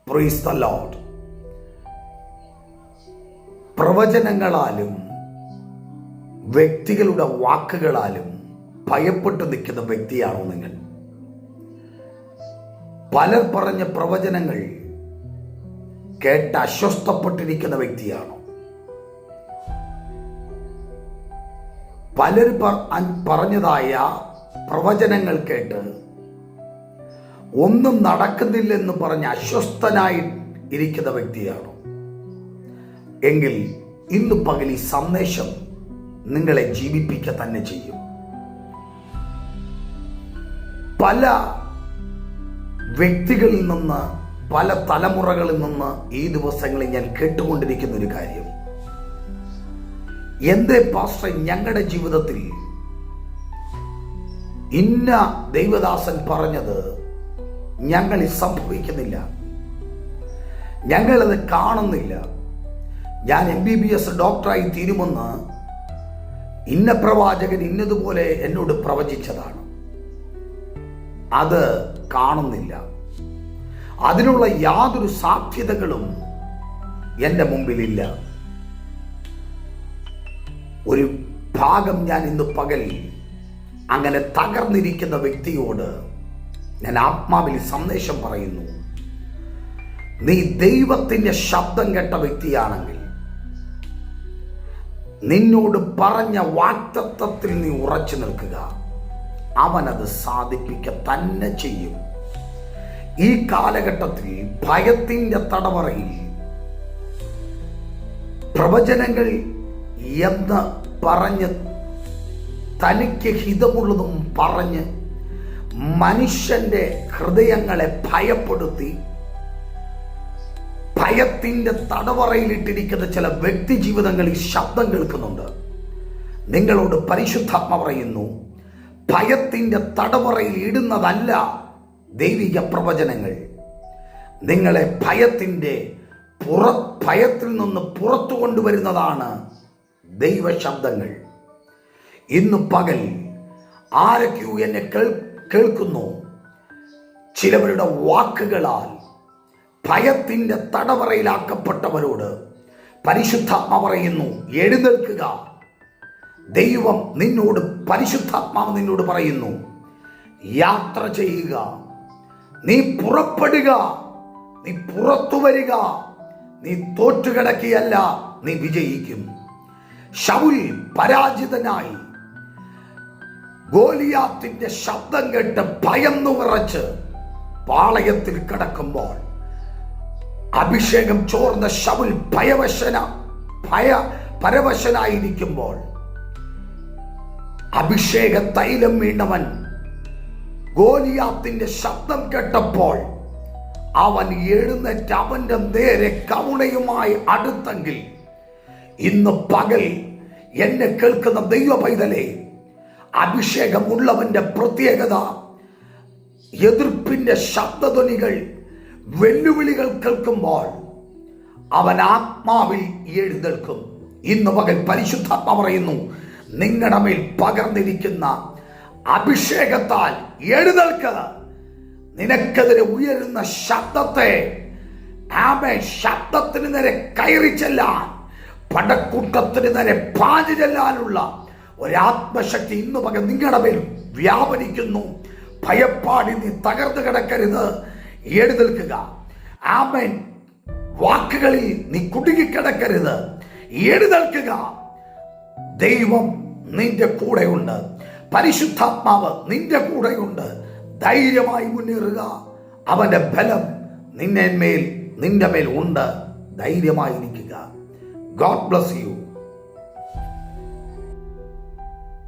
Praise the Lord. പ്രവചനങ്ങളാലും വ്യക്തികളുടെ വാക്കുകളാലും ഭയപ്പെട്ടു നിൽക്കുന്ന വ്യക്തിയാണോ നിങ്ങൾ? പലർ പറഞ്ഞ പ്രവചനങ്ങൾ കേട്ട് അസ്വസ്ഥപ്പെട്ടിരിക്കുന്ന വ്യക്തിയാണോ? പലർ പറഞ്ഞതായ പ്രവചനങ്ങൾ കേട്ട് ഒന്നും നടക്കുന്നില്ലെന്ന് പറഞ്ഞ് അസ്വസ്ഥനായി ഇരിക്കുന്ന വ്യക്തിയാണോ? എങ്കിൽ ഇന്ന് പകൽ ഈ സന്ദേശം നിങ്ങളെ ജീവിപ്പിക്കുക തന്നെ ചെയ്യും. പല വ്യക്തികളിൽ നിന്ന്, പല തലമുറകളിൽ നിന്ന് ഈ ദിവസങ്ങളിൽ ഞാൻ കേട്ടുകൊണ്ടിരിക്കുന്ന ഒരു കാര്യം, എന്തേ പാസ്റ്റർ ഞങ്ങളുടെ ജീവിതത്തിൽ ഇന്ന ദൈവദാസൻ പറഞ്ഞത് ഞങ്ങളിൽ സംഭവിക്കുന്നില്ല, ഞങ്ങളത് കാണുന്നില്ല, ഞാൻ MBBS ഡോക്ടറായി തീരുമെന്ന് ഇന്ന പ്രവാചകൻ ഇന്നതുപോലെ എന്നോട് പ്രവചിച്ചതാണ്, അത് കാണുന്നില്ല, അതിനുള്ള യാതൊരു സാധ്യതകളും എൻ്റെ മുമ്പിലില്ല. ഒരു ഭാഗം ഞാൻ ഇന്ന് പകൽ അങ്ങനെ തകർന്നിരിക്കുന്ന വ്യക്തിയോട് ഞാൻ ആത്മാവിൽ സന്ദേശം പറയുന്നു. നീ ദൈവത്തിൻ്റെ ശബ്ദം കേട്ട വ്യക്തിയാണെങ്കിൽ നിന്നോട് പറഞ്ഞ വാഗ്ദത്തത്തിൽ നീ ഉറച്ചു നിൽക്കുക, അവനത് സാധിപ്പിക്ക തന്നെ ചെയ്യും. ഈ കാലഘട്ടത്തിൽ ഭയത്തിൻ്റെ തടവറയിൽ പ്രവചനങ്ങൾ എന്ന് പറഞ്ഞ് തനിക്ക് ഹിതമുള്ളതും പറഞ്ഞ് മനുഷ്യന്റെ ഹൃദയങ്ങളെ ഭയപ്പെടുത്തി ഭയത്തിന്റെ തടവറയിലിട്ടിരിക്കുന്ന ചില വ്യക്തി ജീവിതങ്ങളിൽ ശബ്ദം കേൾക്കുന്നുണ്ട്. നിങ്ങളോട് പരിശുദ്ധാത്മ പറയുന്നു, ഭയത്തിന്റെ തടവറയിൽ ഇടുന്നതല്ല ദൈവിക പ്രവചനങ്ങൾ. നിങ്ങളെ ഭയത്തിൽ നിന്ന് പുറത്തു കൊണ്ടുവരുന്നതാണ് ദൈവശബ്ദങ്ങൾ. ഇന്ന് പകൽ ആരൊക്കെയോ എന്നെ കേൾക്കുന്നു, ചിലവരുടെ വാക്കുകളാൽ ഭയത്തിന്റെ തടവറയിലാക്കപ്പെട്ടവരോട് പരിശുദ്ധാത്മ പറയുന്നു, എഴുന്നേൽക്കുക. ദൈവം നിന്നോട്, പരിശുദ്ധാത്മാവ് നിന്നോട് പറയുന്നു, യാത്ര ചെയ്യുക, നീ പുറപ്പെടുക, നീ പുറത്തു വരിക, നീ തോറ്റുകിടക്കുകയല്ല, നീ വിജയിക്കും. ശൗൽ പരാജിതനായി ഗോലിയാത്തിന്റെ ശബ്ദം കേട്ട് ഭയന്നു വിറച്ച് പാളയത്തിൽ കിടക്കുമ്പോൾ അഭിഷേകം ചോർന്ന ശൗൽ പരവശനായിരിക്കുമ്പോൾ അഭിഷേക തൈലം വീണവൻ ഗോലിയാത്തിന്റെ ശബ്ദം കേട്ടപ്പോൾ അവൻ എഴുന്നേറ്റ് അവന്റെ നേരെ കവുണയുമായി അടുത്തെങ്കിൽ ഇന്ന് പകൽ എന്നെ കേൾക്കുന്ന ദൈവ പൈതലേ, അഭിഷേകമുള്ളവന്റെ പ്രത്യേകത എതിർപ്പിന്റെ ശബ്ദധ്വനികൾ, വെല്ലുവിളികൾ കേൾക്കുമ്പോൾ അവൻ ആത്മാവിൽ എഴുന്നേൽക്കും. ഇന്ന് പകൽ പരിശുദ്ധാത്മ പറയുന്നു, നിങ്ങളുടെ മേൽ പകർന്നിരിക്കുന്ന അഭിഷേകത്താൽ എഴുന്നേൽക്കുക. നിനക്കെതിരെ ഉയരുന്ന ശബ്ദത്തെ ശബ്ദത്തിന് നേരെ കയറി ചെല്ലാൻ, പടക്കൂട്ടത്തിന് നേരെ പാഞ്ഞു ചെല്ലാനുള്ള ഒരാത്മശക്തി ഇന്ന് പകൽ നിങ്ങളുടെ മേൽ വ്യാപരിക്കുന്നു. ഭയപ്പാടി നീ തകർന്നു കിടക്കരുത്, എഴുന്നേൽക്കുക. ആമേൻ. വാക്കുകളിൽ നീ കുടുങ്ങിക്കിടക്കരുത്, എഴുന്നേൽക്കുക. ദൈവം നിന്റെ കൂടെയുണ്ട്, പരിശുദ്ധാത്മാവ് നിന്റെ കൂടെയുണ്ട്. ധൈര്യമായി മുന്നേറുക. അവന്റെ ബലം നിന്റെ മേൽ ഉണ്ട്. ധൈര്യമായിരിക്കുക. God bless U.